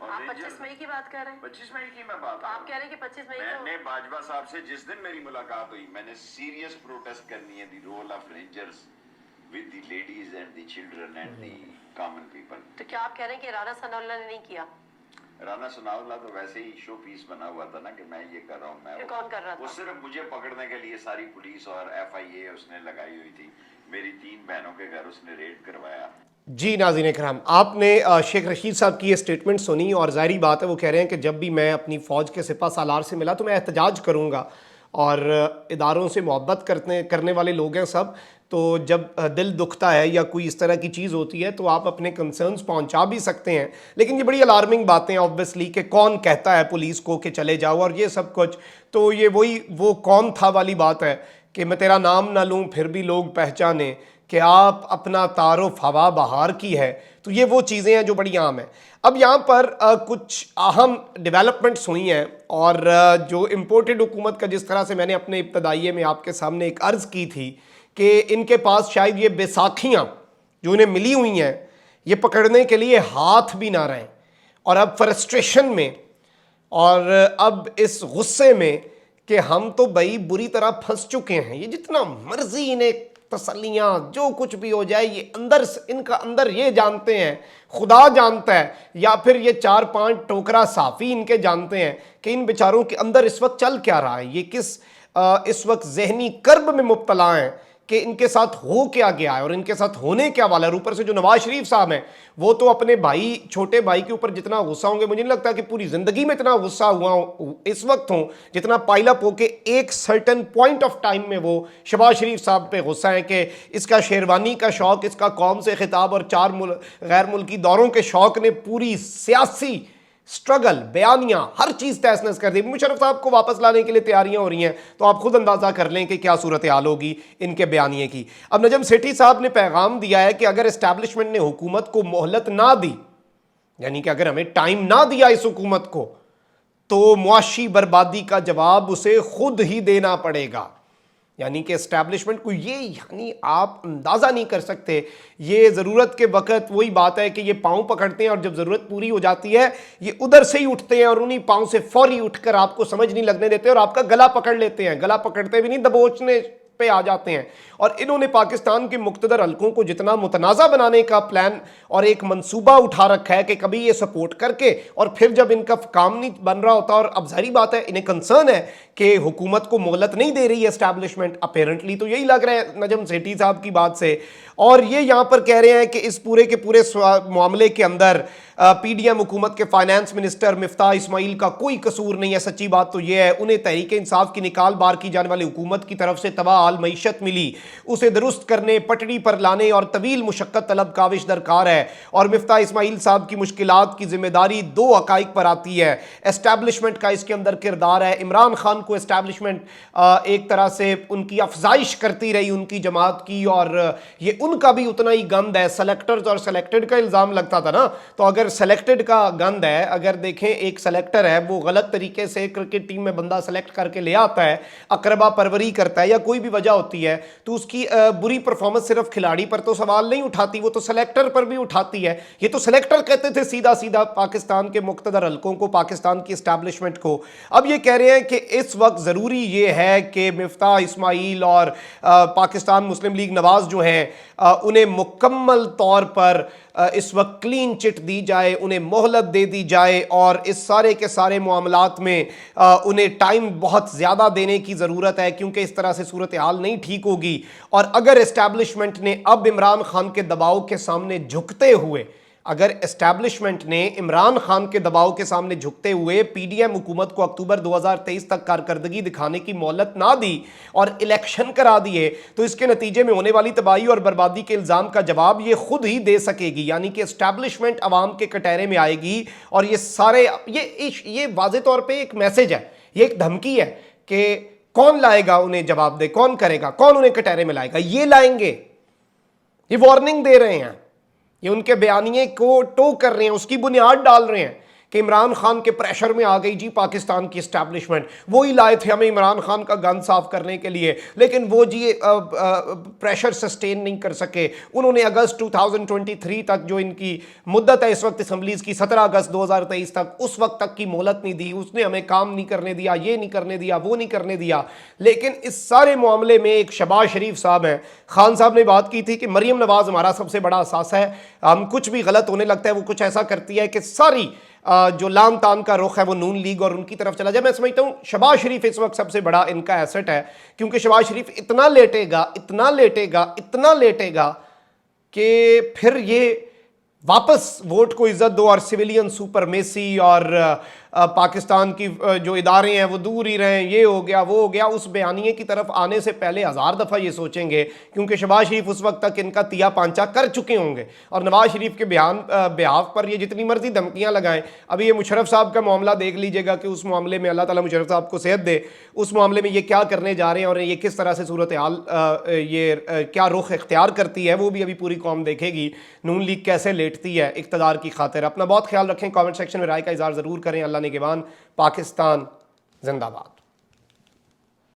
اور آپ رینجر 25 مئی کی بات کر رہے ہیں؟ 25 مئی کی میں بات تو آپ کہہ رہے ہیں کہ 25 مئی میں کو نے باجوہ صاحب سے جس دن میری ملاقات ہوئی میں نے سیریس پروٹیسٹ کرنی ہے the role of Rangers with the ladies and the children and the common people. تو کیا آپ کہہ رہے ہیں کہ رانا ثناء اللہ نے نہیں کیا؟ رانا ثناء اللہ تو ویسے ہی شو پیس بنا ہوا تھا نا کہ میں یہ کر رہا ہوں. پھر کون کر رہا تھا؟ وہ صرف مجھے پکڑنے کے لیے ساری پولیس اور FIA اس نے لگائی ہوئی تھی. میری 3 بہنوں کے گھر اس نے ریڈ کروایا. جی ناظرین کرام، آپ نے شیخ رشید صاحب کی یہ سٹیٹمنٹ سنی اور ظاہری بات ہے وہ کہہ رہے ہیں کہ جب بھی میں اپنی فوج کے سپہ سالار سے ملا تو میں احتجاج کروں گا، اور اداروں سے محبت کرنے والے لوگ ہیں سب، تو جب دل دکھتا ہے یا کوئی اس طرح کی چیز ہوتی ہے تو آپ اپنے کنسرنز پہنچا بھی سکتے ہیں. لیکن یہ بڑی الارمنگ باتیں ہیں آبویسلی کہ کون کہتا ہے پولیس کو کہ چلے جاؤ اور یہ سب کچھ. تو یہ وہ کون تھا والی بات ہے کہ میں تیرا نام نہ لوں پھر بھی لوگ پہچانے کہ آپ اپنا تعارف ہوا بہار کی ہے. تو یہ وہ چیزیں ہیں جو بڑی عام ہیں. اب یہاں پر کچھ اہم ڈیولپمنٹس ہوئی ہیں، اور جو امپورٹڈ حکومت کا جس طرح سے میں نے اپنے ابتدائیے میں آپ کے سامنے ایک عرض کی تھی کہ ان کے پاس شاید یہ بیساکھیاں جو انہیں ملی ہوئی ہیں یہ پکڑنے کے لیے ہاتھ بھی نہ رہیں، اور اب فرسٹریشن میں اور اب اس غصے میں کہ ہم تو بھائی بری طرح پھنس چکے ہیں، یہ جتنا مرضی انہیں تسلیاں جو کچھ بھی ہو جائے یہ ان کا اندر یہ جانتے ہیں، خدا جانتا ہے یا پھر یہ 4-5 ٹوکرا صحافی ان کے جانتے ہیں کہ ان بیچاروں کے اندر اس وقت چل کیا رہا ہے، یہ کس اس وقت ذہنی کرب میں مبتلا ہیں کہ ان کے ساتھ ہو کیا گیا ہے اور ان کے ساتھ ہونے کیا والا ہے. اوپر سے جو نواز شریف صاحب ہیں وہ تو اپنے چھوٹے بھائی کے اوپر جتنا غصہ ہوں گے، مجھے نہیں لگتا کہ پوری زندگی میں اتنا غصہ ہوا اس وقت ہوں جتنا پائل اپ ہو کے ایک سرٹن پوائنٹ آف ٹائم میں وہ شہباز شریف صاحب پہ غصہ ہے کہ اس کا شیروانی کا شوق، اس کا قوم سے خطاب اور 4 غیر ملکی دوروں کے شوق نے پوری سیاسی سٹرگل، بیانیاں، ہر چیز تہس نہس کر دی. مشرف صاحب کو واپس لانے کے لیے تیاریاں ہو رہی ہیں، تو آپ خود اندازہ کر لیں کہ کیا صورتحال ہوگی ان کے بیانیے کی. اب نجم سیٹھی صاحب نے پیغام دیا ہے کہ اگر اسٹیبلشمنٹ نے حکومت کو مہلت نہ دی، یعنی کہ اگر ہمیں ٹائم نہ دیا اس حکومت کو، تو معاشی بربادی کا جواب اسے خود ہی دینا پڑے گا. یعنی کہ اسٹیبلشمنٹ کو یعنی آپ اندازہ نہیں کر سکتے. یہ ضرورت کے وقت وہی بات ہے کہ یہ پاؤں پکڑتے ہیں اور جب ضرورت پوری ہو جاتی ہے یہ ادھر سے ہی اٹھتے ہیں اور انہی پاؤں سے فوری اٹھ کر آپ کو سمجھ نہیں لگنے دیتے اور آپ کا گلا پکڑ لیتے ہیں. گلا پکڑتے بھی نہیں، دبوچنے پہ آ جاتے ہیں. اور انہوں نے پاکستان کے مقتدر حلقوں کو جتنا متنازع بنانے کا پلان اور ایک منصوبہ اٹھا رکھا ہے کہ کبھی یہ سپورٹ کر کے اور پھر جب ان کا کام نہیں بن رہا ہوتا، اور اب ظاہری بات ہے انہیں کنسرن ہے کہ حکومت کو مہلت نہیں دے رہی ہے اسٹیبلشمنٹ اپیرنٹلی، تو یہی لگ رہا ہے نجم سیٹھی صاحب کی بات سے. اور یہ یہاں پر کہہ رہے ہیں کہ اس پورے کے پورے معاملے کے اندر PDM حکومت کے فائنانس منسٹر مفتاح اسماعیل کا کوئی قصور نہیں ہے. سچی بات تو یہ ہے انہیں تحریک انصاف کی نکال بار کی جانے والی حکومت کی طرف سے تباہ حال معیشت ملی، اسے درست کرنے، پٹڑی پر لانے اور طویل مشقت طلب کاوش درکار ہے. اور مفتاح اسماعیل صاحب کی مشکلات کی ذمہ داری 2 حقائق پر آتی ہے. اسٹیبلشمنٹ کا اس کے اندر کردار ہے. عمران خان کو اسٹیبلشمنٹ ایک طرح سے ان کی افزائش کرتی رہی ان کی جماعت کی، اور یہ ان کا بھی اتنا ہی گند ہے. سلیکٹرز اور سلیکٹڈ کا الزام لگتا تھا نا، تو اگر سلیکٹڈ کا گند ہے، اگر دیکھیں ایک سلیکٹر ہے وہ غلط طریقے سے کرکٹ ٹیم میں بندہ سلیکٹ کر کے لے آتا ہے، اقربا پروری کرتا ہے یا کوئی بھی وجہ ہوتی ہے، تو اس کی بری پرفارمنس صرف کھلاڑی پر تو سوال نہیں اٹھاتی، وہ تو سلیکٹر پر بھی اٹھاتی ہے. یہ تو سلیکٹر کہتے تھے سیدھا سیدھا پاکستان کے مقتدر حلقوں کو، پاکستان کی اسٹیبلشمنٹ کو. اب یہ کہہ رہے ہیں کہ اس وقت ضروری یہ ہے کہ مفتاح اسماعیل اور پاکستان مسلم لیگ نواز جو ہیں انہیں مکمل طور پر اس وقت کلین چٹ دی جائے، انہیں مہلت دے دی جائے، اور اس سارے کے سارے معاملات میں انہیں ٹائم بہت زیادہ دینے کی ضرورت ہے، کیونکہ اس طرح سے صورتحال نہیں ٹھیک ہوگی. اور اگر اسٹیبلشمنٹ نے اب عمران خان کے دباؤ کے سامنے جھکتے ہوئے، اگر اسٹیبلشمنٹ نے عمران خان کے دباؤ کے سامنے جھکتے ہوئے PDM حکومت کو اکتوبر 2023 تک کارکردگی دکھانے کی مہلت نہ دی اور الیکشن کرا دیے، تو اس کے نتیجے میں ہونے والی تباہی اور بربادی کے الزام کا جواب یہ خود ہی دے سکے گی. یعنی کہ اسٹیبلشمنٹ عوام کے کٹہرے میں آئے گی، اور یہ سارے یہ واضح طور پہ ایک میسج ہے، یہ ایک دھمکی ہے کہ کون لائے گا انہیں جواب دے، کون کرے گا، کون انہیں کٹہرے میں لائے گا. یہ لائیں گے، یہ وارننگ دے رہے ہیں، یہ ان کے بیانیے کو ٹو کر رہے ہیں، اس کی بنیاد ڈال رہے ہیں کہ عمران خان کے پریشر میں آ گئی جی پاکستان کی اسٹیبلشمنٹ، وہی لائے تھے ہمیں عمران خان کا گن صاف کرنے کے لیے، لیکن وہ جی پریشر سسٹین نہیں کر سکے. انہوں نے اگست 2023 تک جو ان کی مدت ہے اس وقت اسمبلیز کی، 17 اگست 2023 تک، اس وقت تک کی مہلت نہیں دی. اس نے ہمیں کام نہیں کرنے دیا، یہ نہیں کرنے دیا، وہ نہیں کرنے دیا. لیکن اس سارے معاملے میں ایک شہباز شریف صاحب ہیں، خان صاحب نے بات کی تھی کہ مریم نواز ہمارا سب سے بڑا اثاثہ ہے، ہم کچھ بھی غلط ہونے لگتا ہے وہ کچھ ایسا کرتی ہے کہ ساری جو لام تان کا رخ ہے وہ نون لیگ اور ان کی طرف چلا جائے. میں سمجھتا ہوں شہباز شریف اس وقت سب سے بڑا ان کا ایسٹ ہے، کیونکہ شہباز شریف اتنا لیٹے گا اتنا لیٹے گا اتنا لیٹے گا کہ پھر یہ واپس ووٹ کو عزت دو اور سویلین سپرمیسی اور پاکستان کی جو ادارے ہیں وہ دور ہی رہیں، یہ ہو گیا وہ ہو گیا، اس بیانیے کی طرف آنے سے پہلے 1000 دفعہ یہ سوچیں گے، کیونکہ شہباز شریف اس وقت تک ان کا تیا پانچا کر چکے ہوں گے. اور نواز شریف کے بیہاف پر یہ جتنی مرضی دھمکیاں لگائیں، ابھی یہ مشرف صاحب کا معاملہ دیکھ لیجئے گا کہ اس معاملے میں اللہ تعالیٰ مشرف صاحب کو صحت دے، اس معاملے میں یہ کیا کرنے جا رہے ہیں اور یہ کس طرح سے صورتحال یہ کیا رخ اختیار کرتی ہے وہ بھی ابھی پوری قوم دیکھے گی. نون لیگ کیسے لیٹتی ہے اقتدار کی خاطر. اپنا بہت خیال رکھیں، کامنٹ سیکشن میں رائے کا اظہار ضرور کریں. اللہ نگہبان. پاکستان زندہ باد.